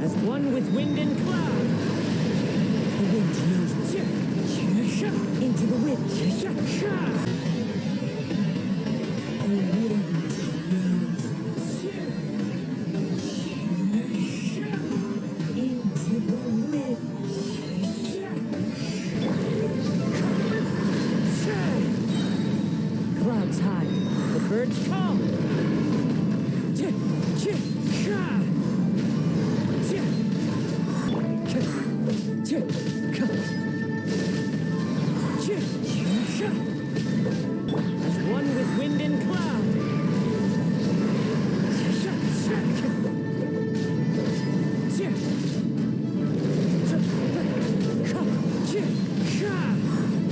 as one with wind and cloud. The wind knows into the wind. The wind knows into the wind. Clouds high, the birds come. As one with wind and cloud.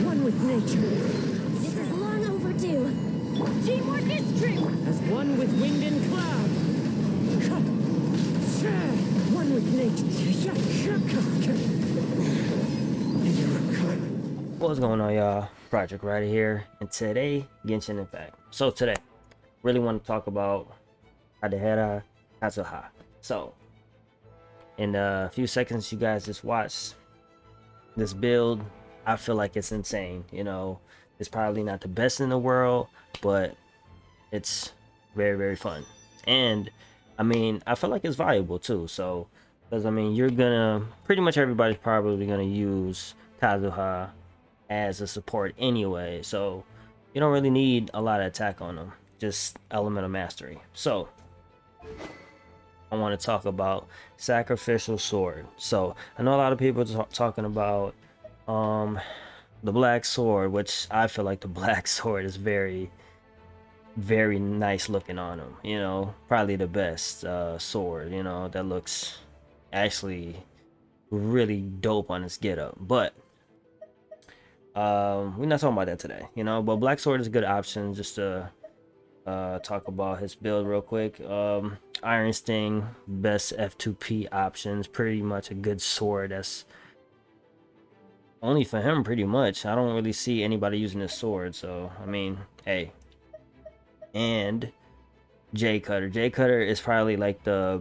One with nature. This is long overdue. Teamwork is true. As one with wind and cloud. One with nature. What's going on, y'all? Project right here, and today Genshin Impact. So today really want to talk about Kazuha. So in a few seconds you guys just watch this build. I feel like it's insane. You know, it's probably not the best in the world, but it's very, very fun. And I mean, I feel like it's valuable too. So, because I mean, you're gonna pretty much everybody's probably gonna use Kazuha as a support anyway. So you don't really need a lot of attack on them, just elemental mastery. So I want to talk about sacrificial sword. So I know a lot of people are talking about the black sword, which I feel like the black sword is very, very nice looking on him. You know, probably the best sword, you know, that looks actually really dope on his getup. But we're not talking about that today, you know. But black sword is a good option. Just to talk about his build real quick. Iron Sting, best F2P options. Pretty much a good sword. That's only for him, pretty much. I don't really see anybody using this sword, so I mean, hey. And J Cutter. J Cutter is probably like the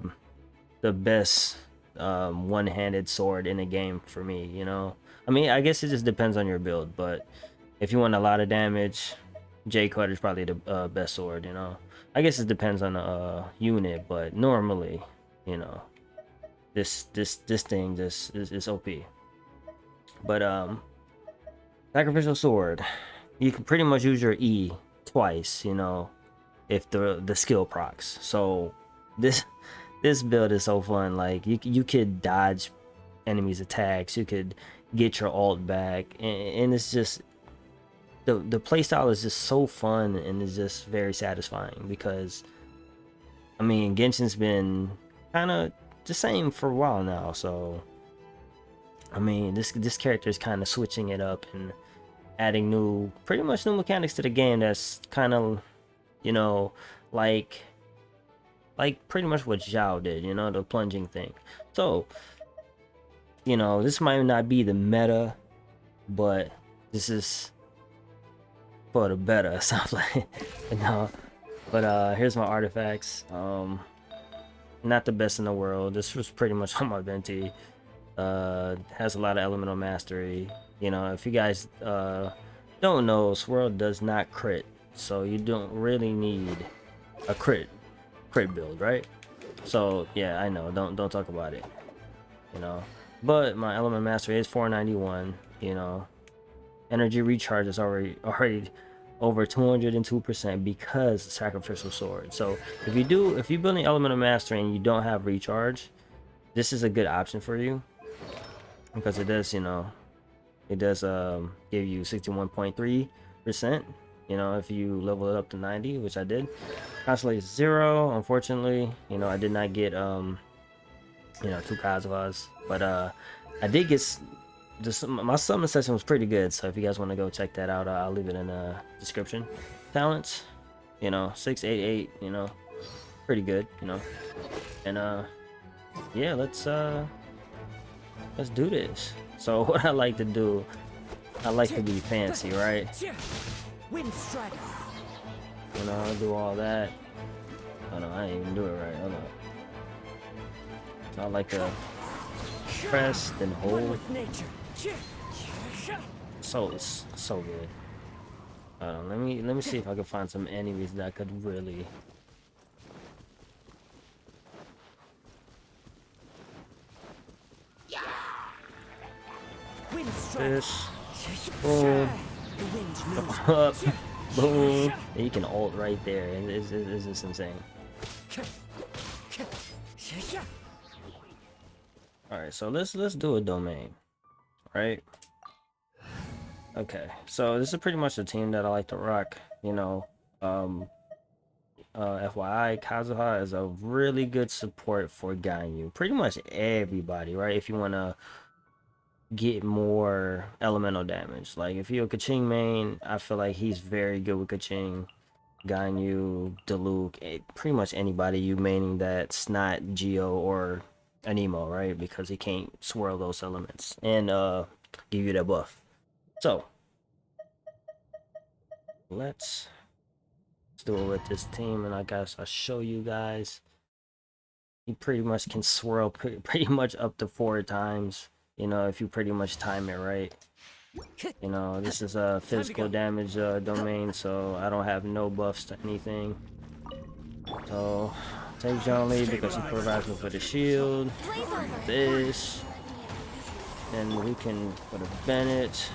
best one-handed sword in the game for me, you know. I mean, I guess it just depends on your build, but if you want a lot of damage, J Cutter is probably the best sword, you know. I guess it depends on the unit, but normally, you know, this thing just is OP. But sacrificial sword, you can pretty much use your E twice, you know, if the skill procs. So this build is so fun. Like you could dodge enemies' attacks, you could get your ult back, and it's just the playstyle is just so fun, and it's just very satisfying. Because I mean, Genshin's been kind of the same for a while now, so I mean, this character is kind of switching it up and adding pretty much new mechanics to the game. That's kind of, you know, like pretty much what Zhao did, you know, the plunging thing. So, you know, this might not be the meta, but this is for the better, sounds like, you know. But here's my artifacts. Not the best in the world. This was pretty much on my venti. Has a lot of elemental mastery. You know, if you guys don't know, Swirl does not crit, so you don't really need a crit build, right? So yeah, I know, don't talk about it, you know. But my element mastery is 491. You know, energy recharge is already over 202% because sacrificial sword. So if you build an element of mastery and you don't have recharge, this is a good option for you, because it does, you know, it does give you 61.3%, you know, if you level it up to 90, which I did. Constellation 0, unfortunately, you know, I did not get you know, 2 Kazuhas, but I did get my summon session was pretty good, so if you guys want to go check that out, I'll leave it in the description. Talents, you know, 688, you know, pretty good, you know. And yeah, let's do this. So what I like to do, I like to be fancy, right? Wind strike. You know, I'll do all that. Oh no, I didn't even do it right. Hold on. I like to press, then One hold. with nature. So it's so good. Let me see if I can find some enemies that I could really. Wind strike. This. Boom. The wind knows. Up. Boom. And you can ult right there. And it's just insane. Alright, so let's do a domain. Right? Okay. So this is pretty much the team that I like to rock, you know. FYI, Kazuha is a really good support for Ganyu. Pretty much everybody, right? If you wanna get more elemental damage. Like if you're a Kaching main, I feel like he's very good with Kaching, Ganyu, Diluc, pretty much anybody you maining that's not Geo or Anemo, right? Because he can't swirl those elements and give you that buff. So let's do it with this team, and I guess I'll show you guys. He pretty much can swirl pretty much up to 4 times. You know, if you pretty much time it right. You know, this is a physical damage domain, so I don't have no buffs to anything. So, take John Lee because he provides me with a shield. This. And we can put a Bennett.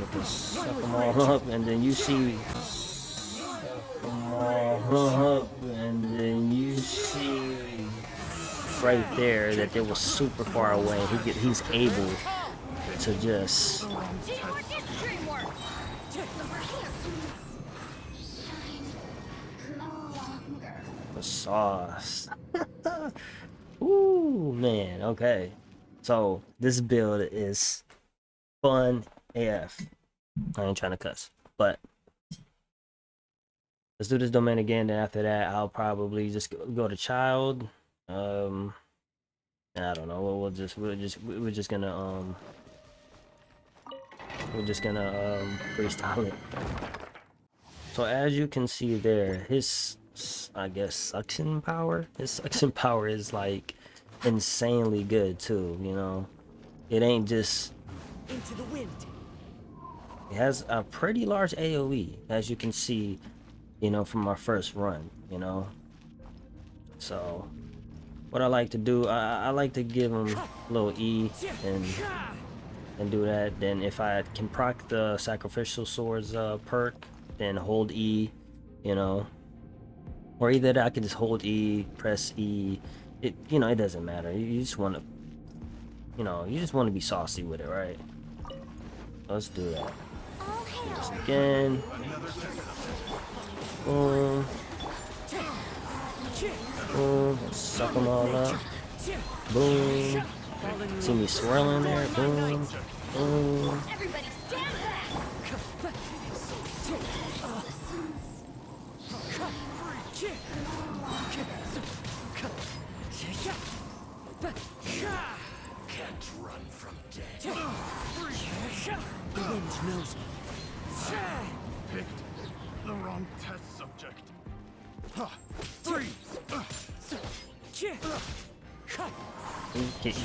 We can suck them all up, and then you see. Suck them all up, and then you see. Right there that they were super far away. He's able to just the sauce. Ooh man, okay. So this build is fun AF. I ain't trying to cuss, but let's do this domain again. Then after that, I'll probably just go to child. I don't know. We're just gonna freestyle it. So as you can see there, his I guess suction power. His suction power is like insanely good too. You know, it ain't just into the wind. It has a pretty large AOE, as you can see. You know, from our first run. You know, so. What I like to do, I like to give him a little E and do that. Then if I can proc the sacrificial swords perk, then hold E, you know, or either that I can just hold E, press E. It it doesn't matter. You just want to, you just want to be saucy with it, right? Let's do that. Do this again. Boom. Boom, suck them all up. Boom. See me swirling there. Boom. Boom. Everybody stand back! Can't run from death. The wind knows me. Picked the wrong test subject. Freeze!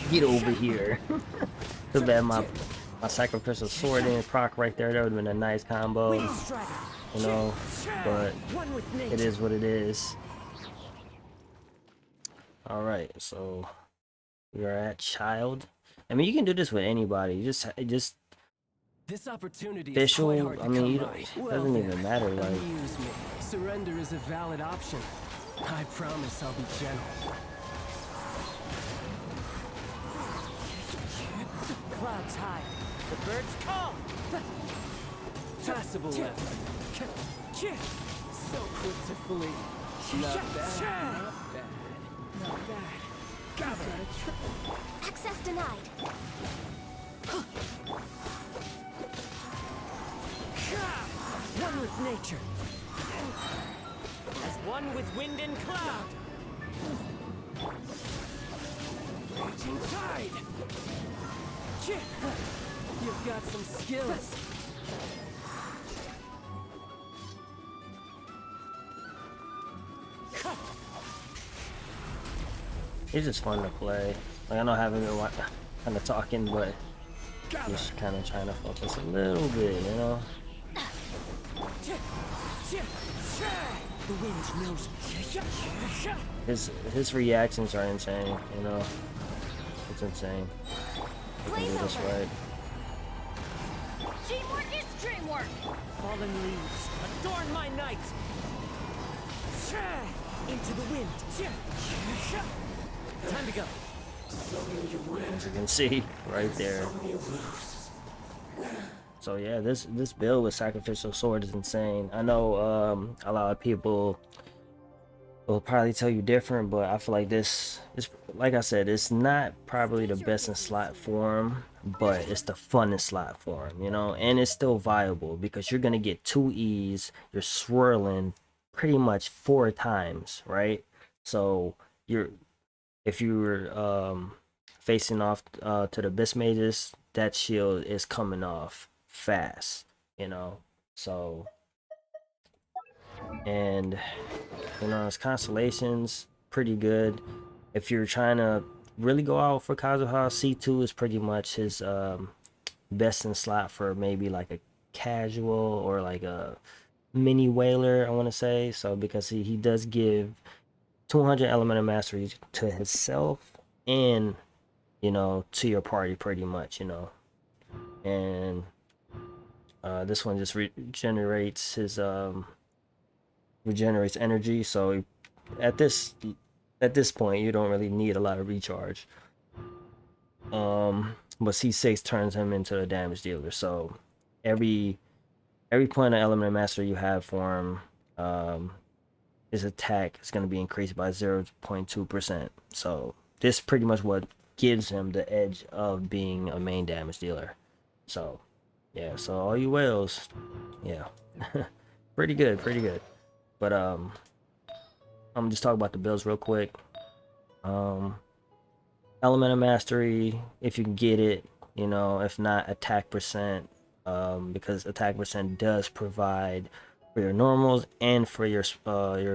Get over here. Too bad my sacrificial sword didn't proc right there. That would have been a nice combo. You know, but it is what it is. Alright, so we are at child. I mean, you can do this with anybody. Just this opportunity official. is quite hard to I mean, come by. it doesn't even matter. Like, amuse me. Surrender is a valid option. I promise I'll be gentle. Clouds high. The birds call. Passable left. So quick to flee. Not bad. Not bad. Not bad. Gather. Access denied. One with nature. As one with wind and cloud. Raging tide. You've got some skills. It's just fun to play. Like, I know I haven't been kind of talking, but just kind of trying to focus a little bit, you know. The wind knows me. His reactions are insane, you know. It's insane. I can do this right. Teamwork is dreamwork. Fallen leaves, adorn my night. Into the wind. Time to go. As you can see right there. So yeah, this build with sacrificial sword is insane. I know a lot of people will probably tell you different, but I feel like this is, like I said, it's not probably the best in slot form, but it's the funnest slot form, you know, and it's still viable because you're gonna get 2 E's, you're swirling pretty much 4 times, right? So if you were facing off to the Abyss Mages, that shield is coming off fast, you know. So, and you know, his constellations pretty good. If you're trying to really go out for Kazuha, C2 is pretty much his best in slot for maybe like a casual or like a mini whaler, I want to say. So because he does give 200 elemental mastery to himself and, you know, to your party pretty much, you know. And this one just regenerates his regenerates energy, so at this point you don't really need a lot of recharge. But C6 turns him into a damage dealer, so every point of element mastery you have for him, his attack is going to be increased by 0.2%. So this pretty much what gives him the edge of being a main damage dealer. So yeah, so all you whales, yeah. pretty good. But I'm just talking about the builds real quick. Elemental mastery, if you can get it, you know, if not, attack percent, because attack percent does provide for your normals and for your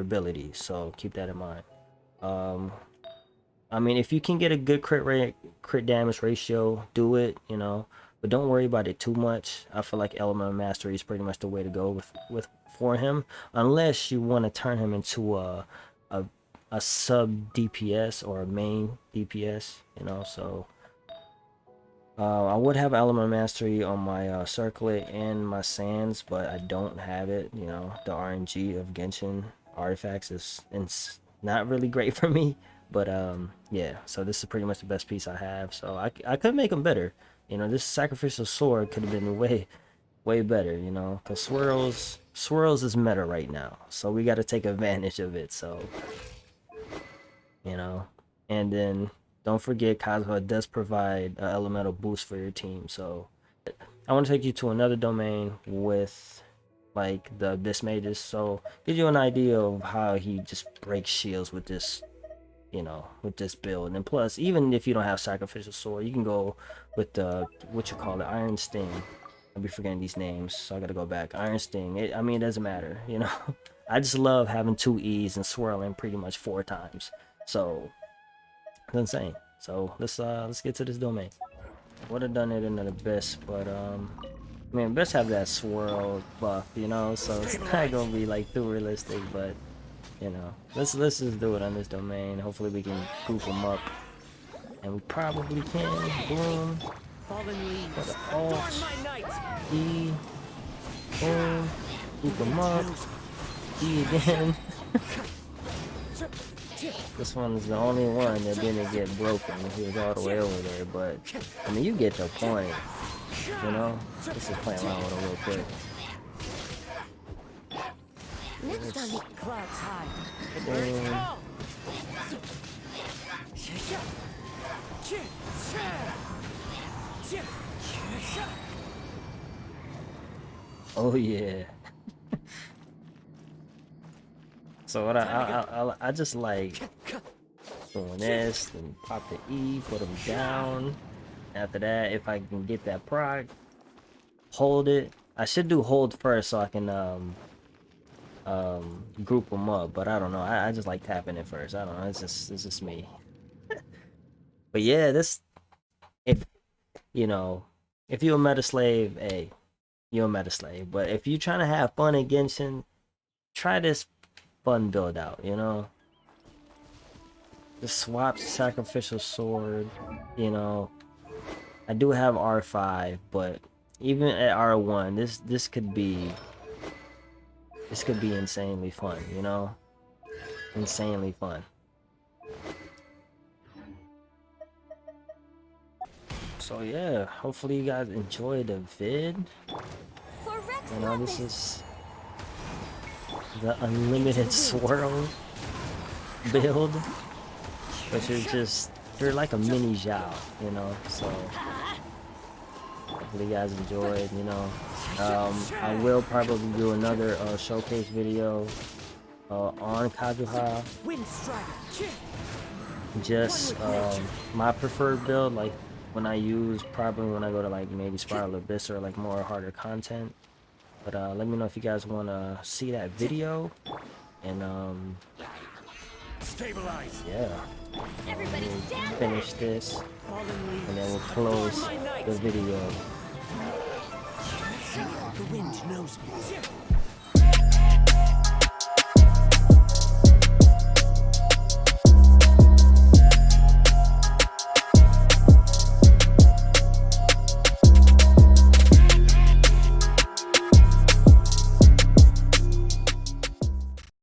abilities, so keep that in mind. I mean, if you can get a good crit damage ratio, do it, you know, but don't worry about it too much. I feel like elemental mastery is pretty much the way to go for him, unless you want to turn him into a sub DPS or a main DPS, you know. So I would have elemental mastery on my circlet and my sands, but I don't have it, you know. The RNG of Genshin artifacts is not really great for me, but yeah, so this is pretty much the best piece I have. So I could make them better, you know. This sacrificial sword could have been way better, you know, because swirls is meta right now, so we got to take advantage of it. So, you know, and then don't forget Kazuha does provide an elemental boost for your team. So I want to take you to another domain with like the Abyss Mages, so give you an idea of how he just breaks shields with this, you know, with this build. And plus, even if you don't have sacrificial sword, you can go with the what you call it, Iron Sting. I'll be forgetting these names, so I gotta go back. Iron Sting. I mean, it doesn't matter, you know. I just love having 2 E's and swirling pretty much 4 times. So it's insane. So let's get to this domain. Would have done it in the Abyss, but I mean, Abyss have that swirl buff, you know, so it's not gonna be like too realistic. But you know, let's just do it on this domain. Hopefully we can group them up, and we probably can. Boom. Fallen leaves, For the adorn alt. my night. E. Boom. Group them up. E again. This one's the only one that didn't get broken. He was all the way over there, but I mean, you get the point, you know. Let's just play around with him real quick. Next time we Clouds high. The Boom. birds call. Oh yeah. So what I just like doing this, and pop the E, put them down. After that, if I can get that proc, hold it. I should do hold first so I can group them up, but I don't know. I just like tapping it first. I don't know. It's just me. But yeah, this, if you know, if you're a meta slave, hey, you're a meta slave. But if you're trying to have fun in Genshin, try this fun build out, you know. The swap sacrificial sword, you know. I do have R5, but even at R1, this could be insanely fun, you know. Insanely fun. So yeah, hopefully you guys enjoyed the vid. For Rex You know, this Lapis. is the unlimited swirl build, which is just, you're like a mini Zhao, you know. So hopefully you guys enjoyed, you know. I will probably do another showcase video on Kazuha. Wind strike. Just my preferred build, like when I use, probably when I go to like maybe Spiral Abyss or like more harder content. But let me know if you guys want to see that video, and Stabilize. yeah, Everybody we'll stand finish this Fallen leaves. and then we'll close the video. The wind knows me.